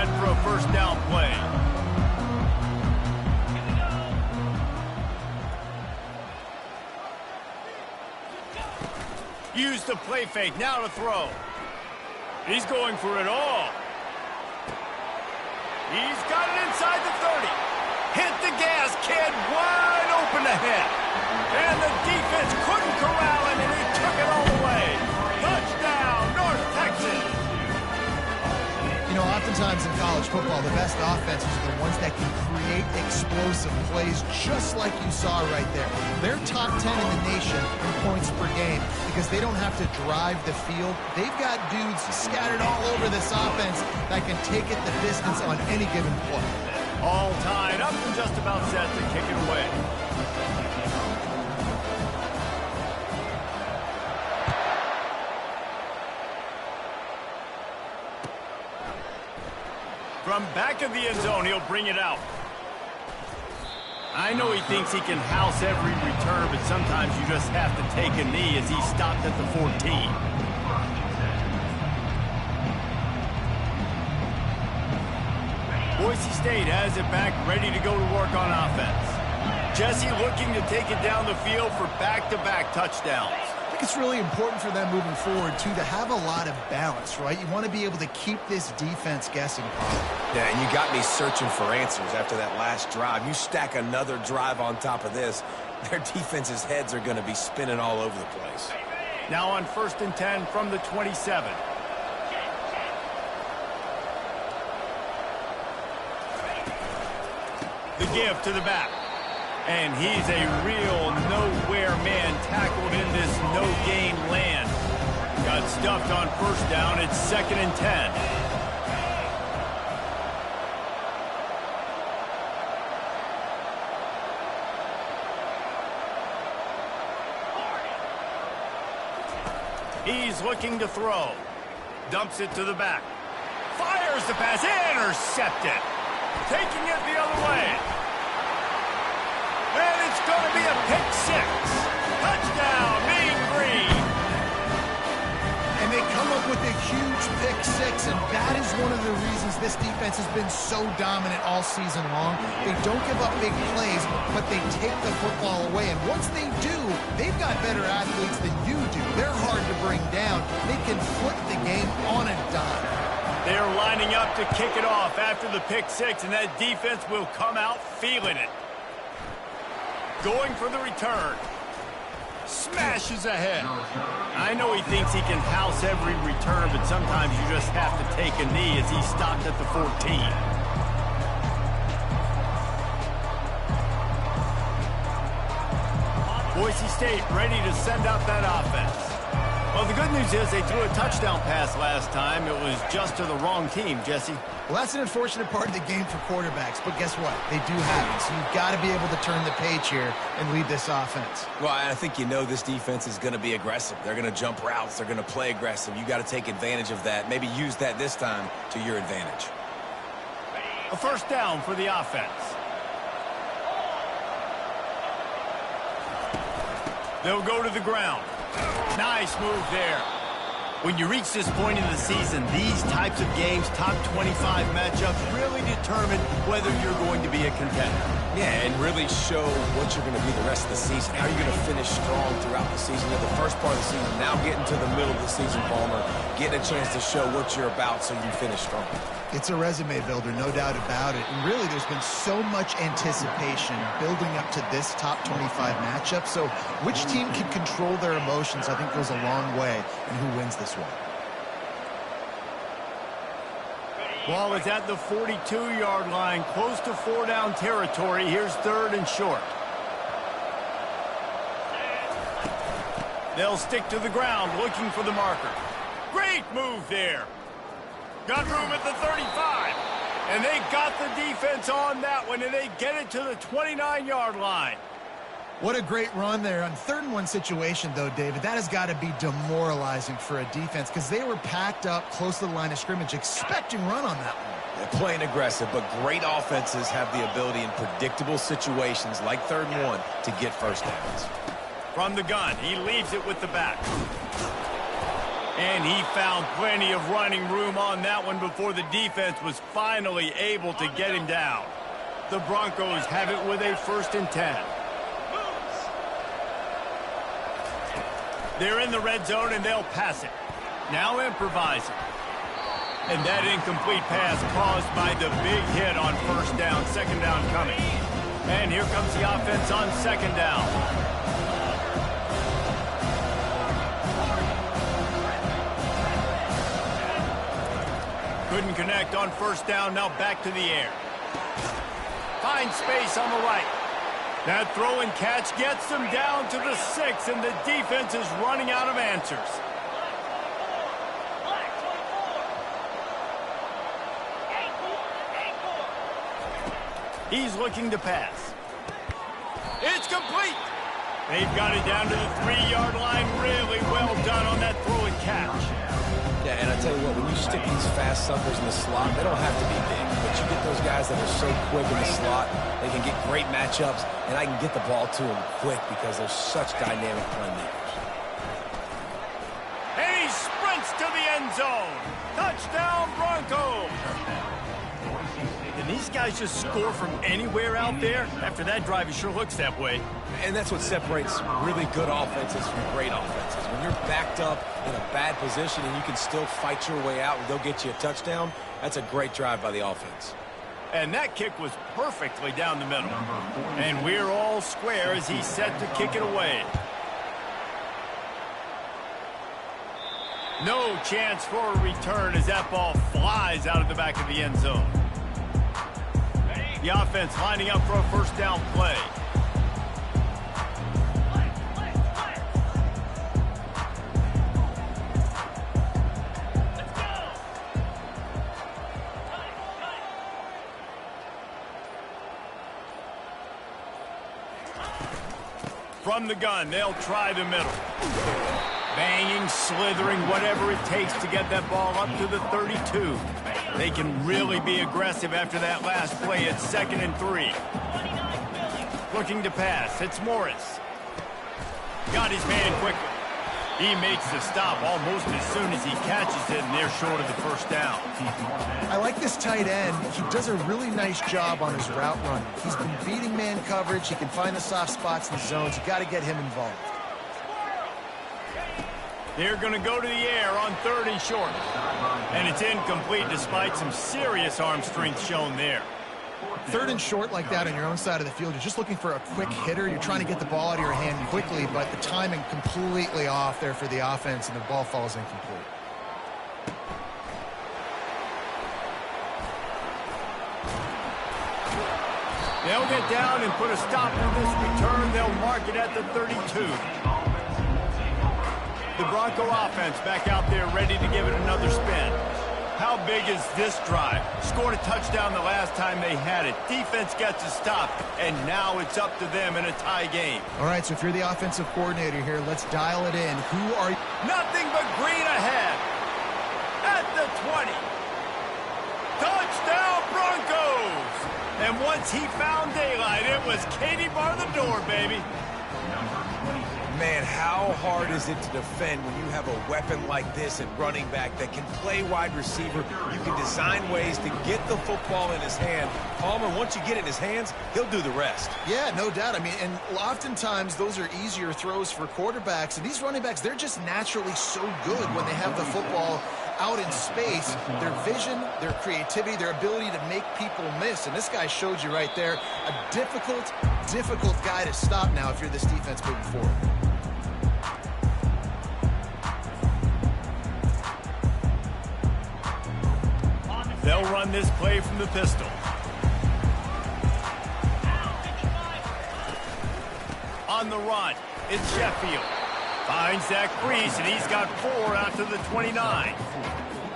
set for a first down play. Use the play fake, now to throw. He's going for it all. He's got it inside the 30. Hit the gas, kid, wide open ahead. And the defense couldn't corral him, and he took it all away. Touchdown, North Texas. You know, oftentimes in college football, the best offenses are the ones that can create explosive plays just like you saw right there. They're top 10 in the nation in points per game because they don't have to drive the field. They've got dudes scattered all over this offense that can take it the distance on any given play. All tied up and just about set to kick it away. From back of the end zone, he'll bring it out. I know he thinks he can house every return, but sometimes you just have to take a knee as he stopped at the 14. Boise State has it back, ready to go to work on offense. Jesse looking to take it down the field for back-to-back touchdowns. I think it's really important for them moving forward, too, to have a lot of balance, right? You want to be able to keep this defense guessing. Yeah, and you got me searching for answers after that last drive. You stack another drive on top of this, their defense's heads are going to be spinning all over the place. Now on 1st and 10 from the 27. The give to the back. And he's a real nowhere man tackled in this no-gain land. Got stuffed on first down. It's 2nd and 10. He's looking to throw. Dumps it to the back. Fires the pass. Intercepted. Taking it the other way. And it's going to be a pick six. Touchdown, Mean Green. And they come up with a huge pick six, and that is one of the reasons this defense has been so dominant all season long. They don't give up big plays, but they take the football away. And once they do, they've got better athletes than you do. They're hard to bring down. They can flip the game on a dime. They're lining up to kick it off after the pick six, and that defense will come out feeling it. Going for the return. Smashes ahead. I know he thinks he can house every return, but sometimes you just have to take a knee as he stopped at the 14. Boise State ready to send out that offense. Well, the good news is they threw a touchdown pass last time. It was just to the wrong team, Jesse. Well, that's an unfortunate part of the game for quarterbacks, but guess what? They do have it, so you've got to be able to turn the page here and lead this offense. Well, I think you know this defense is going to be aggressive. They're going to jump routes. They're going to play aggressive. You got to take advantage of that. Maybe use that this time to your advantage. A first down for the offense. They'll go to the ground. Nice move there. When you reach this point in the season, these types of games, top 25 matchups, really determine whether you're going to be a contender. Yeah, and really show what you're going to be the rest of the season. How are you going to finish strong throughout the season? You're the first part of the season, now getting to the middle of the season, Palmer, getting a chance to show what you're about so you can finish strong. It's a resume builder, no doubt about it. And really, there's been so much anticipation building up to this top 25 matchup. So which team can control their emotions, I think, goes a long way in who wins this one. Ball is at the 42-yard line, close to 4-down territory. Here's 3rd and short. They'll stick to the ground, looking for the marker. Great move there. Got room at the 35. And they got the defense on that one, and they get it to the 29-yard line. What a great run there. On 3rd and 1 situation, though, David, that has got to be demoralizing for a defense because they were packed up close to the line of scrimmage, expecting run on that one. They're playing aggressive, but great offenses have the ability in predictable situations like 3rd and 1 to get first downs. From the gun, he leaves it with the back. And he found plenty of running room on that one before the defense was finally able to get him down. The Broncos have it with a 1st and 10. They're in the red zone, and they'll pass it. Now improvising. And that incomplete pass caused by the big hit on 1st down, 2nd down coming. And here comes the offense on 2nd down. Couldn't connect on 1st down, now back to the air. Finds space on the right. That throw and catch gets them down to the 6, and the defense is running out of answers. He's looking to pass. It's complete. They've got it down to the 3-yard line. Really well done on that throw and catch. Yeah, and I tell you what, when you stick these fast suckers in the slot, they don't have to be big. But you get those guys that are so quick in the slot, they can get great matchups, and I can get the ball to them quick because they're such dynamic playmakers. And he sprints to the end zone. Touchdown, Broncos. And these guys just score from anywhere out there. After that drive, it sure looks that way. And that's what separates really good offenses from great offenses. When you're backed up in a bad position and you can still fight your way out and go get you a touchdown, that's a great drive by the offense. And that kick was perfectly down the middle. And we're all square as he's set to kick it away. No chance for a return as that ball flies out of the back of the end zone. The offense lining up for a 1st down play. From the gun, they'll try the middle. Banging, slithering, whatever it takes to get that ball up to the 32. They can really be aggressive after that last play at 2nd and 3. Looking to pass. It's Morris. Got his man quickly. He makes the stop almost as soon as he catches it, and they're short of the 1st down. I like this tight end. He does a really nice job on his route running. He's been beating man coverage. He can find the soft spots in the zones. You got to get him involved. They're going to go to the air on 3rd and short. And it's incomplete despite some serious arm strength shown there. 3rd and short like that on your own side of the field, you're just looking for a quick hitter. You're trying to get the ball out of your hand quickly, but the timing completely off there for the offense, and the ball falls incomplete. They'll get down and put a stop on this return. They'll mark it at the 32. The Bronco offense back out there ready to give it another spin. How big is this drive? Scored a touchdown the last time they had it. Defense gets a stop, and now it's up to them in a tie game. All right, so if you're the offensive coordinator here, let's dial it in. Who are you? Nothing but green ahead. At the 20. Touchdown, Broncos! And once he found daylight, it was Katie bar the door, baby. Man, how hard is it to defend when you have a weapon like this at running back that can play wide receiver? You can design ways to get the football in his hand. Palmer, once you get it in his hands, he'll do the rest. Yeah, no doubt. I mean, and oftentimes those are easier throws for quarterbacks. And these running backs, they're just naturally so good when they have the football out in space. Their vision, their creativity, their ability to make people miss. And this guy showed you right there, a difficult guy to stop now if you're this defense moving forward. They'll run this play from the pistol. On the run, it's Sheffield. Finds that crease, and he's got 4 out to the 29.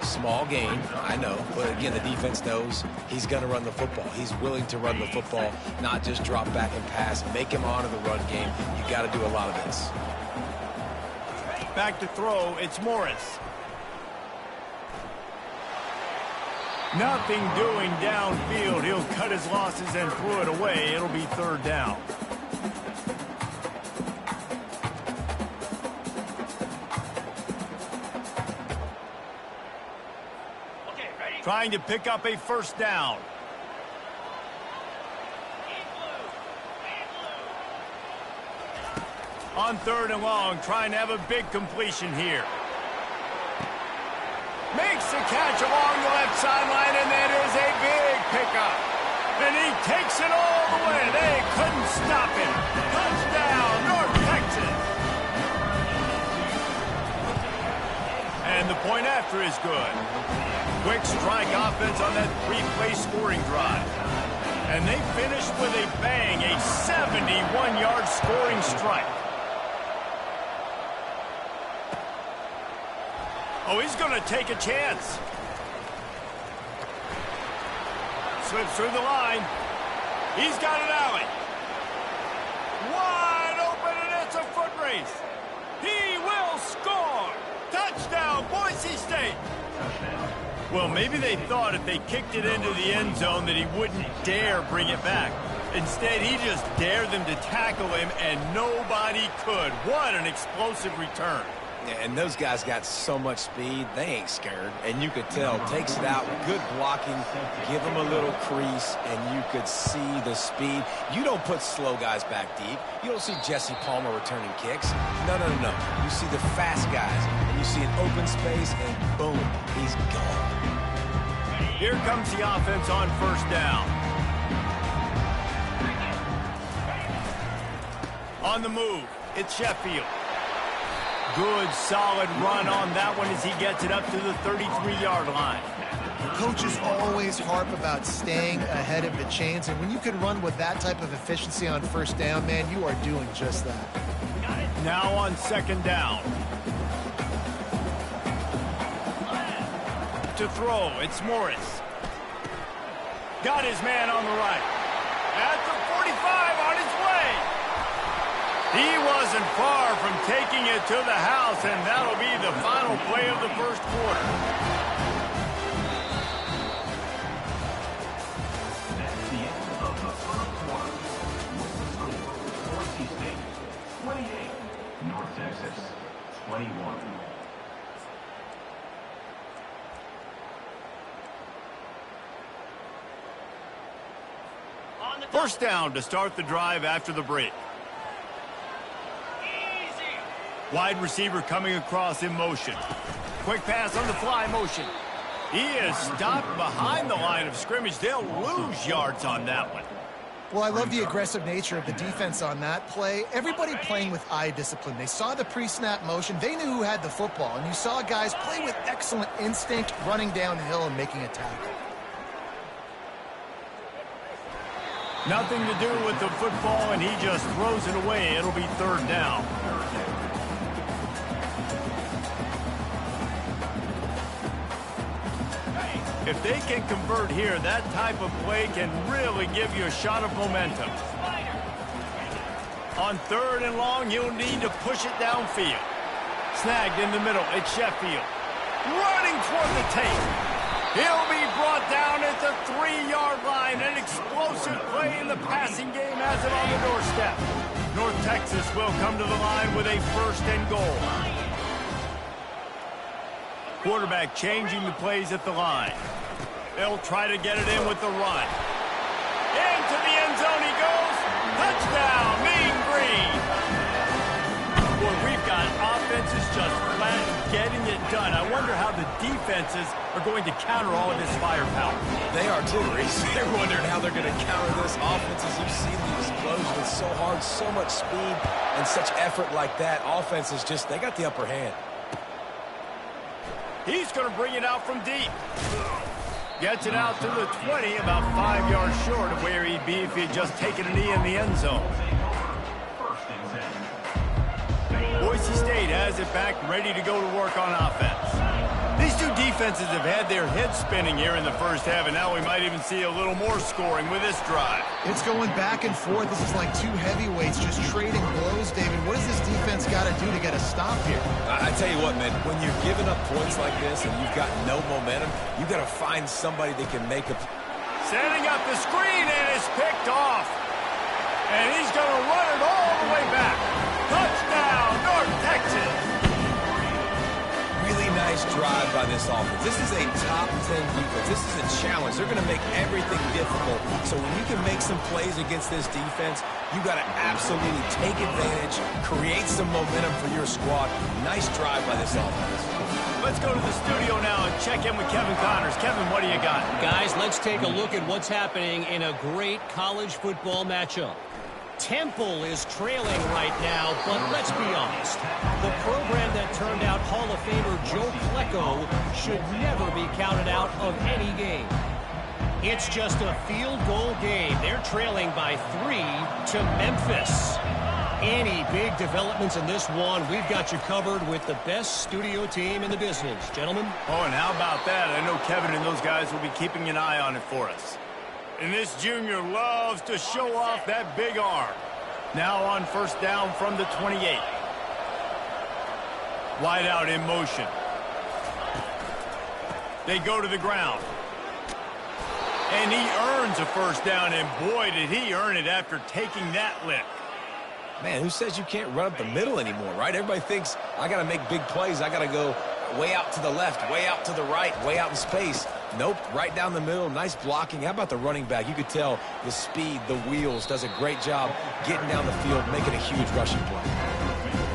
Small gain, I know, but again, the defense knows he's going to run the football. He's willing to run the football, not just drop back and pass. Make him honor the run game. You got to do a lot of this. Back to throw, it's Morris. Nothing doing downfield. He'll cut his losses and throw it away. It'll be 3rd down. trying to pick up a first down. On 3rd and long, trying to have a big completion here. Makes the catch along the left sideline, and that is a big pickup. And he takes it all the way. They couldn't stop him. Touchdown, North Texas. And the point after is good. Quick strike offense on that 3-play scoring drive. And they finished with a bang, a 71-yard scoring strike. Oh, he's going to take a chance. Slips through the line. He's got an alley. Wide open, and it's a foot race. He will score. Touchdown, Boise State. Well, maybe they thought if they kicked it into the end zone that he wouldn't dare bring it back. Instead, he just dared them to tackle him, and nobody could. What an explosive return. Yeah, and those guys got so much speed, they ain't scared. And you could tell, takes it out, good blocking, give them a little crease, and you could see the speed. You don't put slow guys back deep. You don't see Jesse Palmer returning kicks. No. You see the fast guys, and you see an open space, and boom, he's gone. Here comes the offense on 1st down. On the move, it's Sheffield. Good, solid run on that one as he gets it up to the 33-yard line. Coaches always harp about staying ahead of the chains, and when you can run with that type of efficiency on 1st down, man, you are doing just that. Now on 2nd down. To throw, it's Morris. Got his man on the right. At the 45, on his way. He wasn't far from taking it to the house, and that'll be the final play of the 1st quarter. That's the end of the 1st quarter. Boise State, 28. North Texas, 21. First down to start the drive after the break. Wide receiver coming across in motion. Quick pass on the fly motion. He is stopped behind the line of scrimmage. They'll lose yards on that one. Well, I love the aggressive nature of the defense on that play. Everybody playing with eye discipline. They saw the pre-snap motion. They knew who had the football. And you saw guys play with excellent instinct, running downhill and making a tackle. Nothing to do with the football, and he just throws it away. It'll be 3rd down. If they can convert here, that type of play can really give you a shot of momentum. On 3rd and long, you'll need to push it downfield. Snagged in the middle, it's Sheffield. Running toward the tape. He'll be brought down at the 3-yard line. An explosive play in the passing game has it on the doorstep. North Texas will come to the line with a 1st and goal. Quarterback changing the plays at the line. They'll try to get it in with the run. Into the end zone he goes. Touchdown, Mean Green. Boy, we've got offenses just flat getting it done. I wonder how the defenses are going to counter all of this firepower. They are too, Reese. They're wondering how they're going to counter this offense. As you've seen the explosion, it's so hard, so much speed, and such effort like that. Offenses just, they got the upper hand. He's going to bring it out from deep. Gets it out to the 20, about 5 yards short of where he'd be if he had just taken a knee in the end zone. Boise State has it back, ready to go to work on offense. These two defenses have had their heads spinning here in the 1st half, and now we might even see a little more scoring with this drive. It's going back and forth. This is like two heavyweights just trading blows, David. What does this defense got to do to get a stop here? I tell you what, man, when you're giving up points like this and you've got no momentum, you got to find somebody that can make a... Setting up the screen, and it's picked off. And he's going to run it all the way back. Touchdown, North Texas. Really nice drive by this offense. This is a top 10 defense. This is a challenge. They're going to make everything difficult. So when you can make some plays against this defense, you got to absolutely take advantage, create some momentum for your squad. Nice drive by this offense. Let's go to the studio now and check in with Kevin Connors. Kevin, what do you got? Guys, let's take a look at what's happening in a great college football matchup. Temple is trailing right now, but let's be honest. The program that turned out Hall of Famer Joe Flacco should never be counted out of any game. It's just a field goal game. They're trailing by 3 to Memphis. Any big developments in this one, we've got you covered with the best studio team in the business. Gentlemen? Oh, and how about that? I know Kevin and those guys will be keeping an eye on it for us. And this junior loves to show off that big arm. Now on first down from the 28. Wide out in motion. They go to the ground. And he earns a first down, and boy, did he earn it after taking that lick. Man, who says you can't run up the middle anymore, right? Everybody thinks I got to make big plays. I got to go way out to the left, way out to the right, way out in space. Nope, right down the middle. Nice blocking. How about the running back? You could tell the speed, the wheels, does a great job getting down the field, making a huge rushing play.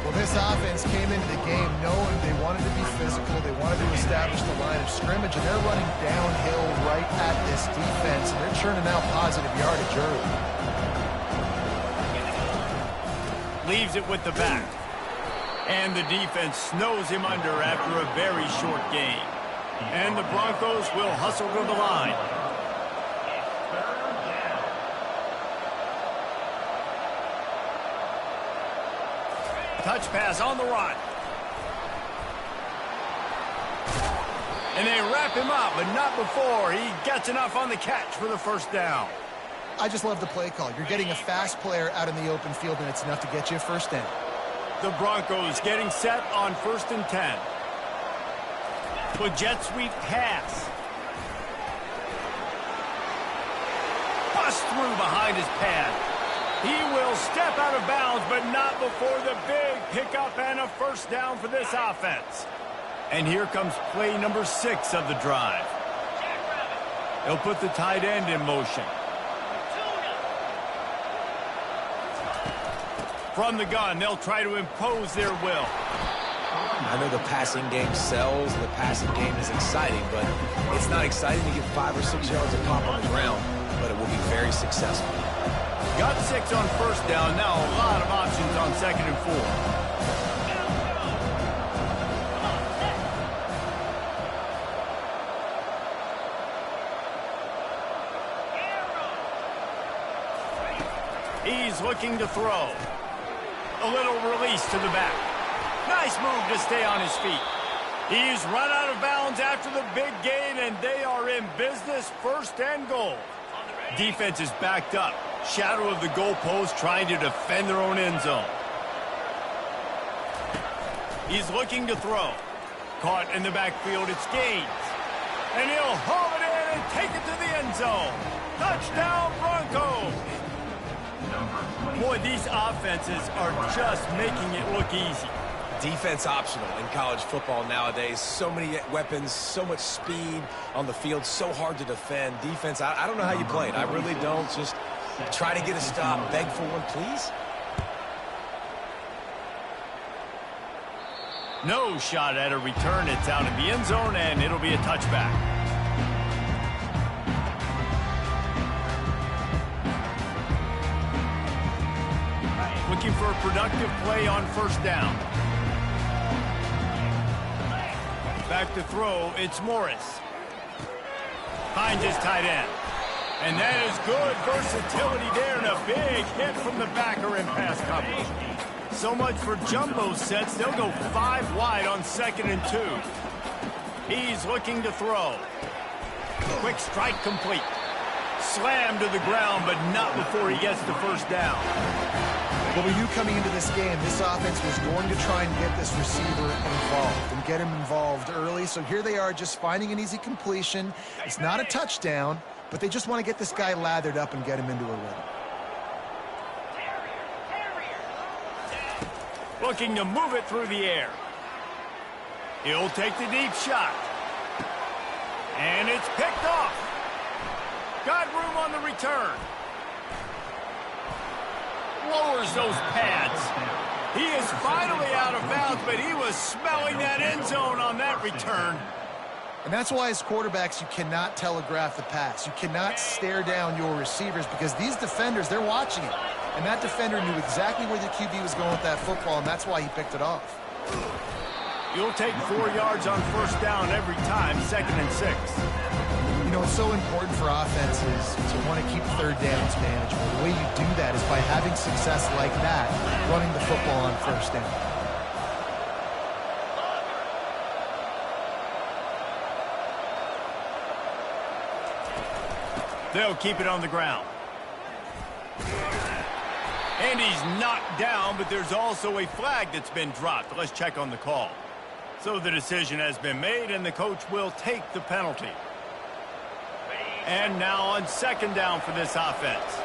Well, this offense came into the game knowing they wanted to be physical. They wanted to establish the line of scrimmage, and they're running downhill right at this defense, and they're churning out positive yardage early. Leaves it with the back. And the defense snows him under after a very short game. And the Broncos will hustle to the line. Touch pass on the run. And they wrap him up, but not before he gets enough on the catch for the first down. I just love the play call. You're getting a fast player out in the open field, and it's enough to get you a first down. The Broncos getting set on 1st and 10. The jet sweep pass. Bust through behind his pad. He will step out of bounds, but not before the big pickup and a first down for this offense. And here comes play number 6 of the drive. They'll put the tight end in motion. From the gun, they'll try to impose their will. I know the passing game sells, and the passing game is exciting, but it's not exciting to get 5 or 6 yards of pop on the ground, but it will be very successful. Got 6 on first down, now a lot of options on 2nd and 4. He's looking to throw. A little release to the back. Nice move to stay on his feet. He's run out of bounds after the big gain, and they are in business, 1st and goal. Defense is backed up. Shadow of the goalpost trying to defend their own end zone. He's looking to throw. Caught in the backfield, it's Gaines. And he'll haul it in and take it to the end zone. Touchdown, Broncos! Boy, these offenses are just making it look easy. Defense optional in college football nowadays. So many weapons, so much speed on the field, so hard to defend. Defense, I don't know how you play it. I really don't. Just try to get a stop, beg for one, please. No shot at a return. It's out in the end zone, and it'll be a touchback. Looking for a productive play on first down. Back to throw, it's Morris. Finds his tight end. And that is good versatility there, and a big hit from the backer in pass coverage. So much for jumbo sets. They'll go 5 wide on 2nd and 2. He's looking to throw. Quick strike complete. Slammed to the ground, but not before he gets the first down. Well, we knew coming into this game, this offense was going to try and get this receiver involved and get him involved early. So here they are just finding an easy completion. It's not a touchdown, but they just want to get this guy lathered up and get him into a rhythm. Looking to move it through the air. He'll take the deep shot. And it's picked off. Got room on the return. Lowers those pads. He is finally out of bounds, but he was smelling that end zone on that return. And that's why as quarterbacks, you cannot telegraph the pass. You cannot stare down your receivers because these defenders, they're watching it. And that defender knew exactly where the QB was going with that football, and that's why he picked it off. You'll take 4 yards on first down every time, 2nd and 6. You know, it's so important for offenses to want to keep third downs manageable. The way you do that is by having success like that, running the football on first down. They'll keep it on the ground. And he's knocked down, but there's also a flag that's been dropped. Let's check on the call. So the decision has been made, and the coach will take the penalty. And now on 2nd down for this offense.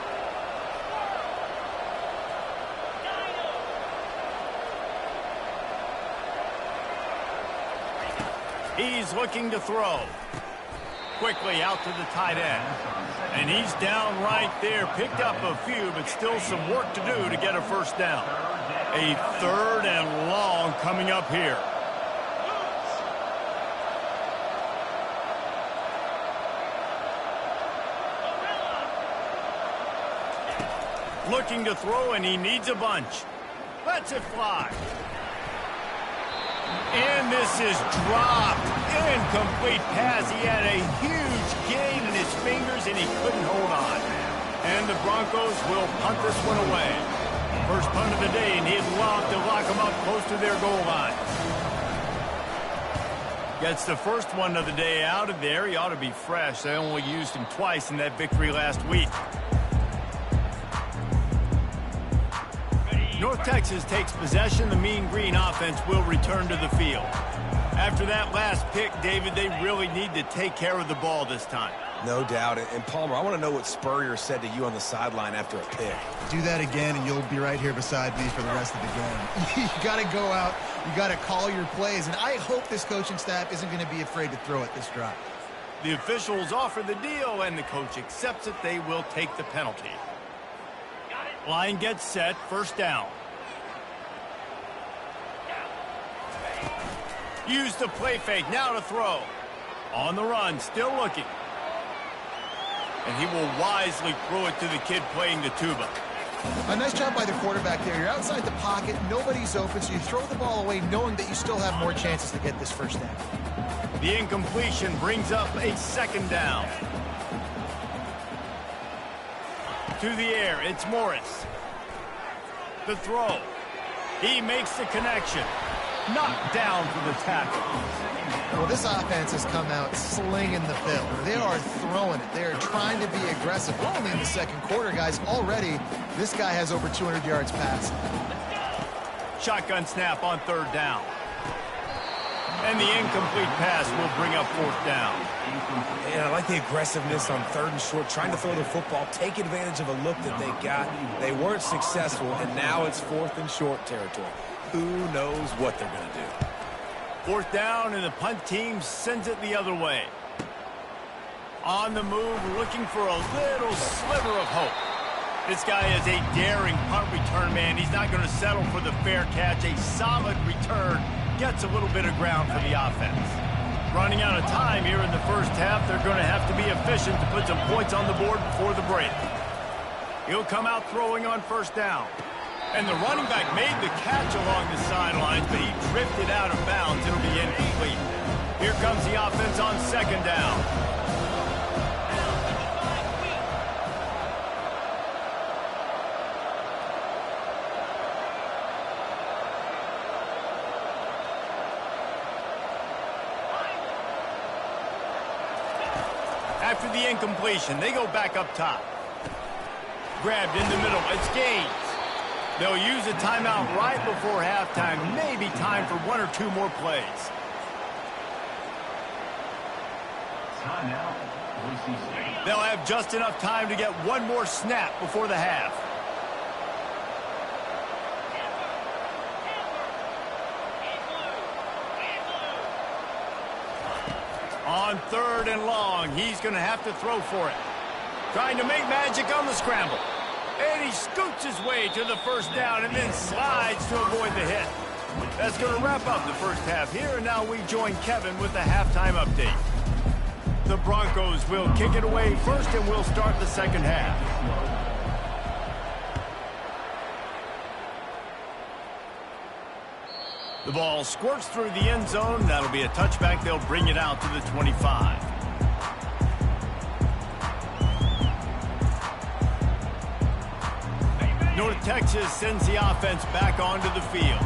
He's looking to throw. Quickly out to the tight end. And he's down right there. Picked up a few, but still some work to do to get a first down. A 3rd and long coming up here. Looking to throw, and he needs a bunch. Lets it fly. And this is dropped. Incomplete pass. He had a huge gain in his fingers, and he couldn't hold on. And the Broncos will punt this one away. First punt of the day, and he'd love to lock them up close to their goal line. Gets the first one of the day out of there. He ought to be fresh. They only used him twice in that victory last week. North Texas takes possession. The Mean Green offense will return to the field. After that last pick, David, they really need to take care of the ball this time. No doubt. And Palmer, I want to know what Spurrier said to you on the sideline after a pick. Do that again, and you'll be right here beside me for the rest of the game. You got to go out. You got to call your plays. And I hope this coaching staff isn't going to be afraid to throw it this drive. The officials offer the deal, and the coach accepts it. They will take the penalty. Line gets set, first down. Use the play fake, now to throw. On the run, still looking. And he will wisely throw it to the kid playing the tuba. A nice job by the quarterback there. You're outside the pocket, nobody's open, so you throw the ball away knowing that you still have more chances to get this first down. The incompletion brings up a 2nd down. To the air, it's Morris. The throw. He makes the connection. Knocked down for the tackle. Well, this offense has come out slinging the field. They are throwing it. They are trying to be aggressive. We're only in the 2nd quarter, guys. Already, this guy has over 200 yards passing. Shotgun snap on 3rd down. And the incomplete pass will bring up 4th down. And I like the aggressiveness on 3rd and short, trying to throw the football, take advantage of a look that they got. They weren't successful, and now it's 4th and short territory. Who knows what they're going to do? 4th down, and the punt team sends it the other way. On the move, looking for a little sliver of hope. This guy is a daring punt return man. He's not going to settle for the fair catch. A solid return gets a little bit of ground for the offense. Running out of time here in the first half. They're going to have to be efficient to put some points on the board before the break. He'll come out throwing on first down. And the running back made the catch along the sidelines, but he drifted out of bounds. It'll be incomplete. Here comes the offense on 2nd down. After the incompletion, they go back up top. Grabbed in the middle. It's Gaines. They'll use a timeout right before halftime. Maybe time for 1 or 2 more plays. They'll have just enough time to get 1 more snap before the half. On 3rd and long, he's going to have to throw for it. Trying to make magic on the scramble. And he scoots his way to the first down and then slides to avoid the hit. That's going to wrap up the first half here, and now we join Kevin with the halftime update. The Broncos will kick it away first, and we'll start the second half. The ball squirts through the end zone. That'll be a touchback. They'll bring it out to the 25. North Texas sends the offense back onto the field.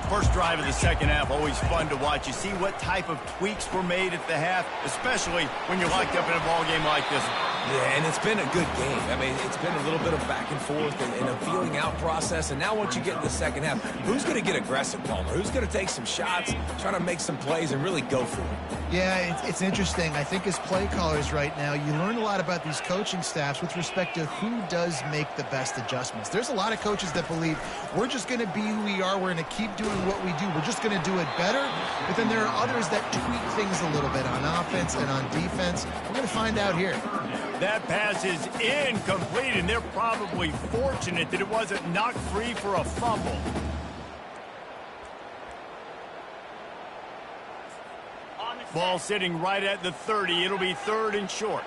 First drive of the second half, always fun to watch. You see what type of tweaks were made at the half, especially when you're locked up in a ball game like this. Yeah, and it's been a good game. I mean, it's been a little bit of back and forth and a feeling out process. And now once you get in the second half, who's going to get aggressive, Palmer? Who's going to take some shots, try to make some plays, and really go for it? Yeah, it's interesting. I think as play callers right now, you learn a lot about these coaching staffs with respect to who does make the best adjustments. There's a lot of coaches that believe we're just going to be who we are. We're going to keep doing what we do. We're just going to do it better. But then there are others that tweak things a little bit on offense and on defense. We're going to find out here. That pass is incomplete, and they're probably fortunate that it wasn't knocked free for a fumble. Ball sitting right at the 30. It'll be 3rd and short.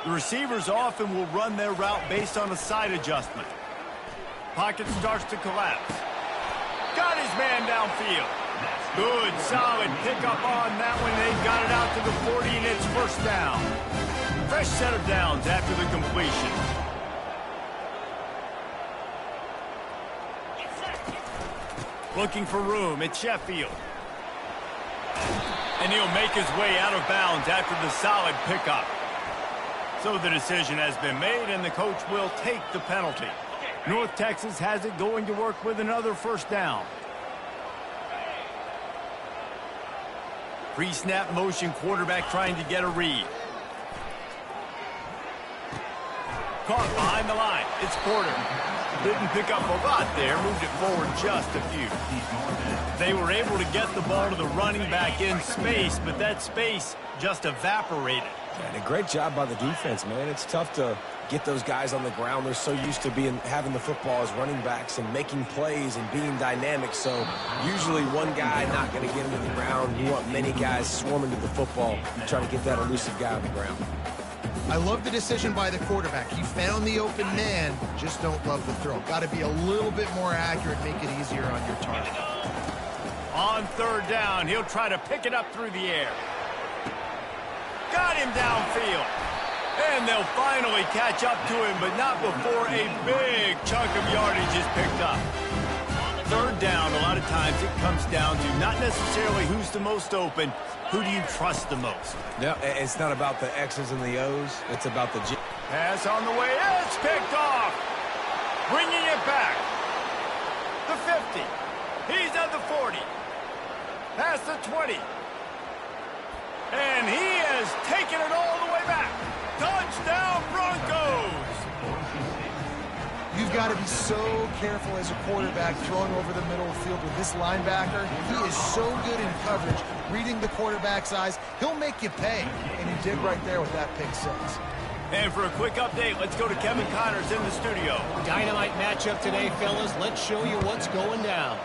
The receivers often will run their route based on a side adjustment. Pocket starts to collapse. Got his man downfield. Good, solid pickup on that one. They've got it out to the 40, and it's first down. Fresh set of downs after the completion. Looking for room. It's Sheffield. And he'll make his way out of bounds after the solid pickup. So the decision has been made, and the coach will take the penalty. North Texas has it going to work with another first down. Pre-snap motion, quarterback trying to get a read. Caught behind the line. It's Porter. Didn't pick up a lot there. Moved it forward just a few. They were able to get the ball to the running back in space, but that space just evaporated. And a great job by the defense, man. It's tough to get those guys on the ground. They're so used to having the football as running backs and making plays and being dynamic. So usually one guy not going to get him to the ground. You want many guys swarming to the football and try to get that elusive guy on the ground. I love the decision by the quarterback. He found the open man, just don't love the throw. Got to be a little bit more accurate, make it easier on your target. On 3rd down, he'll try to pick it up through the air. Got him downfield. And they'll finally catch up to him, but not before a big chunk of yardage is picked up. 3rd down, a lot of times it comes down to not necessarily who's the most open, who do you trust the most? No, it's not about the X's and the O's. It's about the G. Pass on the way. It's picked off. Bringing it back. The 50. He's at the 40. Past the 20. And he has taken it all the way back. Touchdown, Broncos! You've got to be so careful as a quarterback throwing over the middle of the field with this linebacker. He is so good in coverage, reading the quarterback's eyes. He'll make you pay, and he did right there with that pick six. And for a quick update, let's go to Kevin Connors in the studio. Dynamite matchup today, fellas. Let's show you what's going down.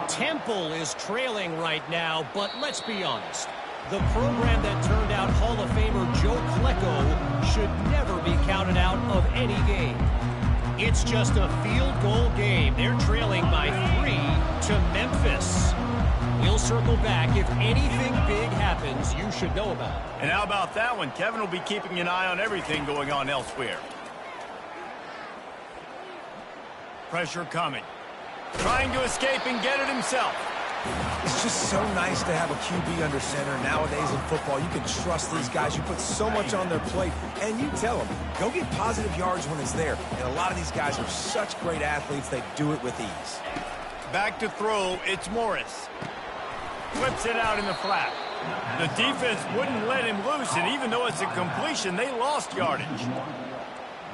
Temple is trailing right now, but let's be honest. The program that turned out Hall of Famer Joe Klecko should never be counted out of any game. It's just a field goal game. They're trailing by 3 to Memphis. We'll circle back. If anything big happens, you should know about it. And how about that one? Kevin will be keeping an eye on everything going on elsewhere. Pressure coming. Trying to escape and get it himself. It's just so nice to have a QB under center. Nowadays in football, you can trust these guys. You put so much on their plate, and you tell them, go get positive yards when it's there. And a lot of these guys are such great athletes, they do it with ease. Back to throw, it's Morris. Flips it out in the flat. The defense wouldn't let him loose, and even though it's a completion, they lost yardage.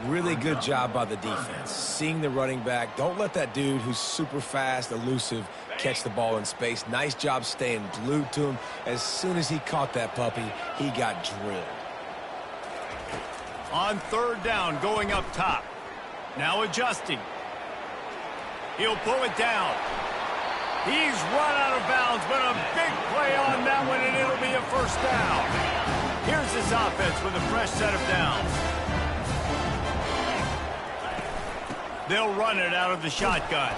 Really good job by the defense. Seeing the running back. Don't let that dude who's super fast, elusive, catch the ball in space. Nice job staying glued to him. As soon as he caught that puppy, he got drilled. On third down, going up top. Now adjusting. He'll pull it down. He's run out of bounds, but a big play on that one, and it'll be a first down. Here's his offense with a fresh set of downs. They'll run it out of the shotgun.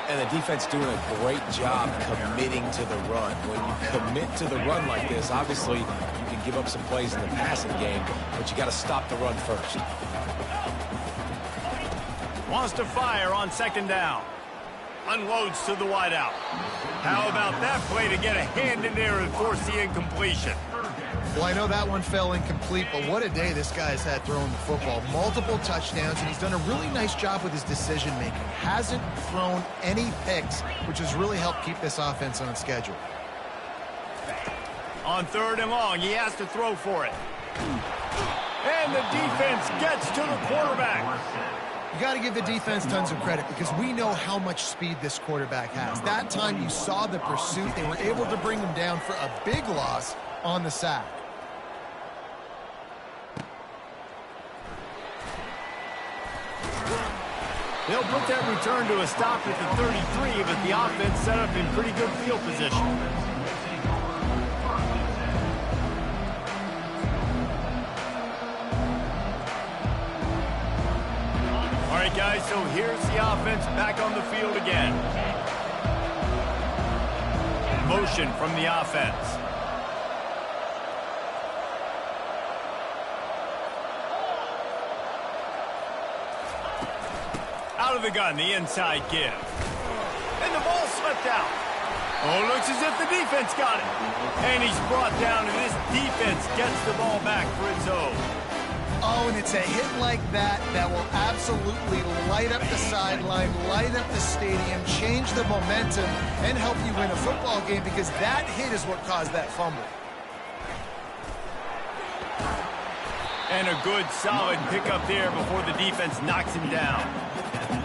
And the defense doing a great job committing to the run. When you commit to the run like this, obviously you can give up some plays in the passing game, but you got to stop the run first. Wants to fire on second down. Unloads to the wideout. How about that play to get a hand in there and force the incompletion? Well, I know that one fell incomplete, but what a day this guy's had throwing the football. Multiple touchdowns, and he's done a really nice job with his decision-making. Hasn't thrown any picks, which has really helped keep this offense on schedule. On third and long, he has to throw for it. And the defense gets to the quarterback. You got to give the defense tons of credit because we know how much speed this quarterback has. That time you saw the pursuit. They were able to bring him down for a big loss on the sack. They'll put that return to a stop at the 33, but the offense set up in pretty good field position. All right, guys, so here's the offense back on the field again. Motion from the offense. Out of the gun, the inside give. And the ball slipped out. Oh, looks as if the defense got it. And he's brought down, and this defense gets the ball back for its own. Oh, and it's a hit like that that will absolutely light up the sideline, light up the stadium, change the momentum, and help you win a football game because that hit is what caused that fumble. And a good, solid pickup there before the defense knocks him down.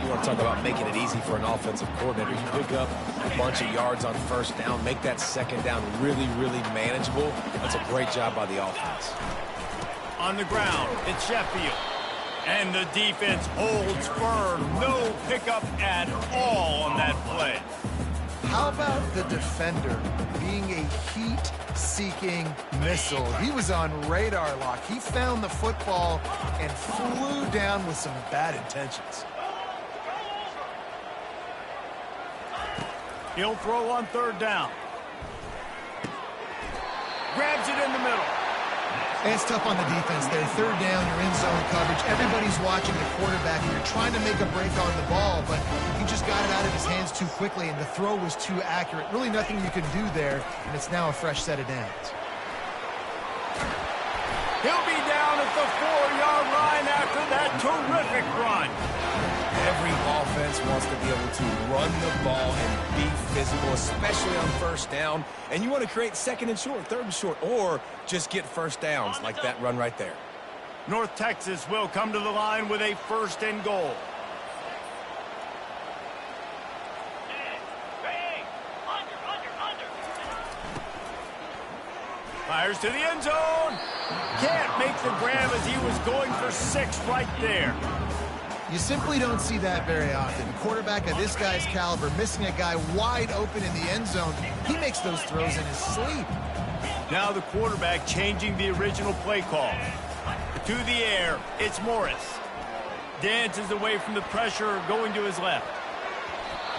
You want to talk about making it easy for an offensive coordinator. You pick up a bunch of yards on first down, make that second down really, really manageable. That's a great job by the offense. On the ground, it's Sheffield. And the defense holds firm. No pickup at all on that play. How about the defender being a heat-seeking missile? He was on radar lock. He found the football and flew down with some bad intentions. He'll throw on third down. Grabs it in the middle. And it's tough on the defense there. Third down, you're in zone coverage. Everybody's watching the quarterback, and you're trying to make a break on the ball, but he just got it out of his hands too quickly, and the throw was too accurate. Really nothing you can do there, and it's now a fresh set of downs. He'll be down at the 4-yard line after that terrific run. Every offense wants to be able to run the ball and be physical, especially on first down. And you want to create second and short, third and short, or just get first downs like that run right there. North Texas will come to the line with a first and goal. Fires to the end zone. Can't make the grab as he was going for 6 right there. You simply don't see that very often. A quarterback of this guy's caliber missing a guy wide open in the end zone. He makes those throws in his sleep. Now the quarterback changing the original play call. To the air, it's Morris. Dances away from the pressure, going to his left.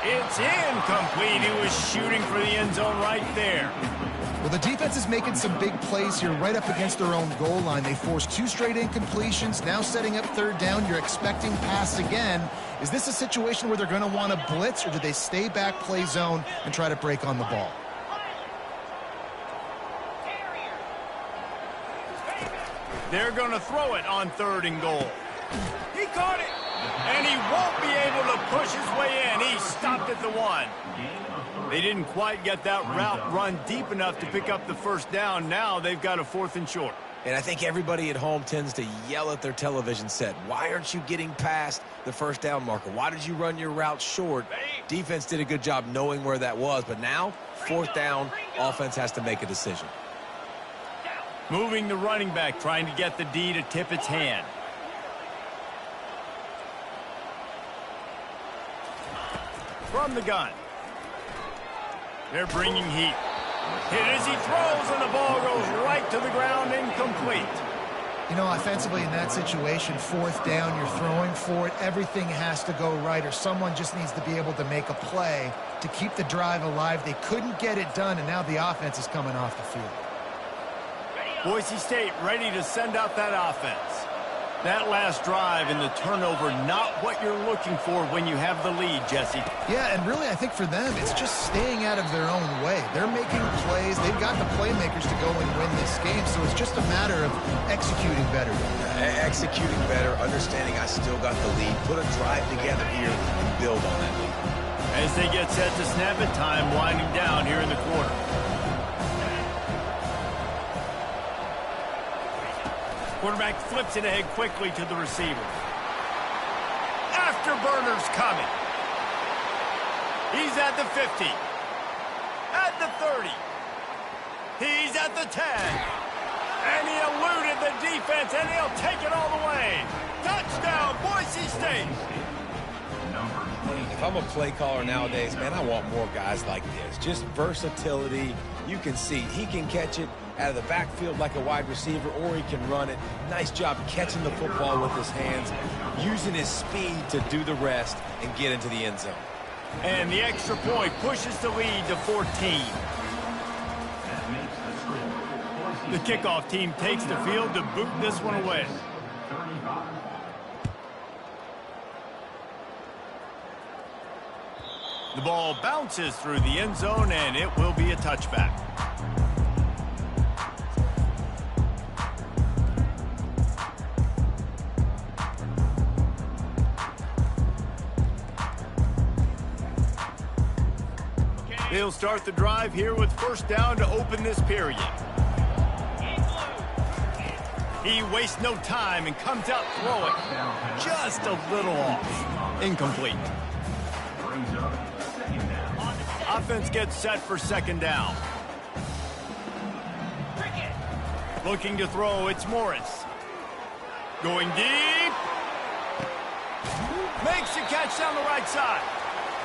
It's incomplete. He was shooting for the end zone right there. Well, the defense is making some big plays here right up against their own goal line. They forced 2 straight incompletions, now setting up third down. You're expecting pass again. Is this a situation where they're going to want to blitz, or do they stay back, play zone, and try to break on the ball? They're going to throw it on third and goal. He caught it, and he won't be able to push his way in. He stopped at the 1. They didn't quite get that route run deep enough to pick up the first down. Now they've got a 4th and short. And I think everybody at home tends to yell at their television set. Why aren't you getting past the first down marker? Why did you run your route short? Defense did a good job knowing where that was, but now, fourth down, offense has to make a decision. Moving the running back, trying to get the D to tip its hand. From the gun. They're bringing heat. Hit as he throws, and the ball goes right to the ground, incomplete. You know, offensively in that situation, fourth down, you're throwing for it. Everything has to go right, or someone just needs to be able to make a play to keep the drive alive. They couldn't get it done, and now the offense is coming off the field. Boise State ready to send out that offense. That last drive and the turnover, not what you're looking for when you have the lead, Jesse. Yeah, and really I think for them, it's just staying out of their own way. They're making plays. They've got the playmakers to go and win this game, so it's just a matter of executing better. Executing better, understanding I still got the lead. Put a drive together here and build on that lead. As they get set to snap it, time winding down here in the quarter. Quarterback flips it ahead quickly to the receiver. Afterburner's coming. He's at the 50. At the 30. He's at the 10. And he eluded the defense, and he'll take it all the way. Touchdown, Boise State. If I'm a play caller nowadays, man, I want more guys like this. Just versatility. You can see he can catch it out of the backfield like a wide receiver, or he can run it. Nice job catching the football with his hands, using his speed to do the rest and get into the end zone. And the extra point pushes the lead to 14. The kickoff team takes the field to boot this one away. The ball bounces through the end zone, and it will be a touchback. They'll start the drive here with first down to open this period. He wastes no time and comes out throwing. Just a little off. Incomplete. Offense gets set for second down. Looking to throw, it's Morris. Going deep. Makes a catch down the right side.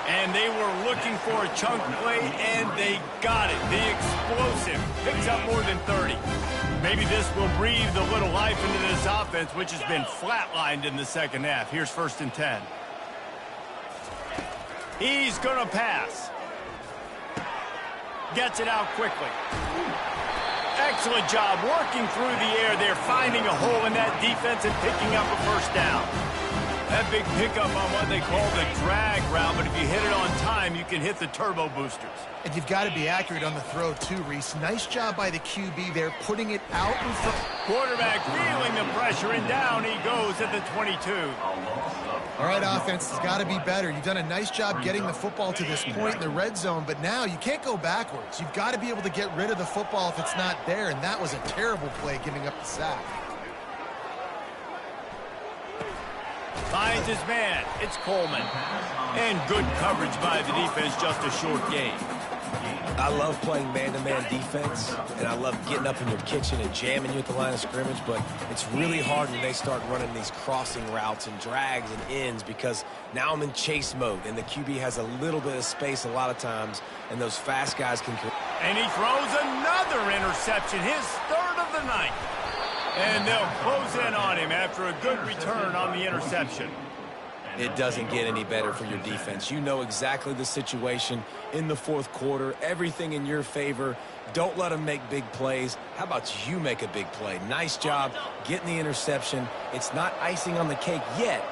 And they were looking for a chunk play, and they got it. The explosive picks up more than 30. Maybe this will breathe a little life into this offense, which has been flatlined in the second half. Here's 1st and 10. He's going to pass. Gets it out quickly. Excellent job working through the air there, finding a hole in that defense and picking up a first down. That big pickup on what they call the drag route, but if you hit it on time, you can hit the turbo boosters. And you've got to be accurate on the throw too, Reese. Nice job by the QB there, putting it out in front. Quarterback feeling the pressure, and down he goes at the 22. All right, offense has got to be better. You've done a nice job getting the football to this point in the red zone, but now you can't go backwards. You've got to be able to get rid of the football if it's not there, and that was a terrible play giving up the sack. Finds his man. It's Coleman. And good coverage by the defense, just a short gain. I love playing man-to-man defense, and I love getting up in your kitchen and jamming you at the line of scrimmage, but it's really hard when they start running these crossing routes and drags and ends, because now I'm in chase mode, and the QB has a little bit of space a lot of times, and those fast guys can... And he throws another interception, his 3rd of the night. And they'll close in on him after a good return on the interception. It doesn't get any better for your defense. You know exactly the situation in the 4th quarter, everything in your favor. Don't let them make big plays. How about you make a big play? Nice job getting the interception. It's not icing on the cake yet,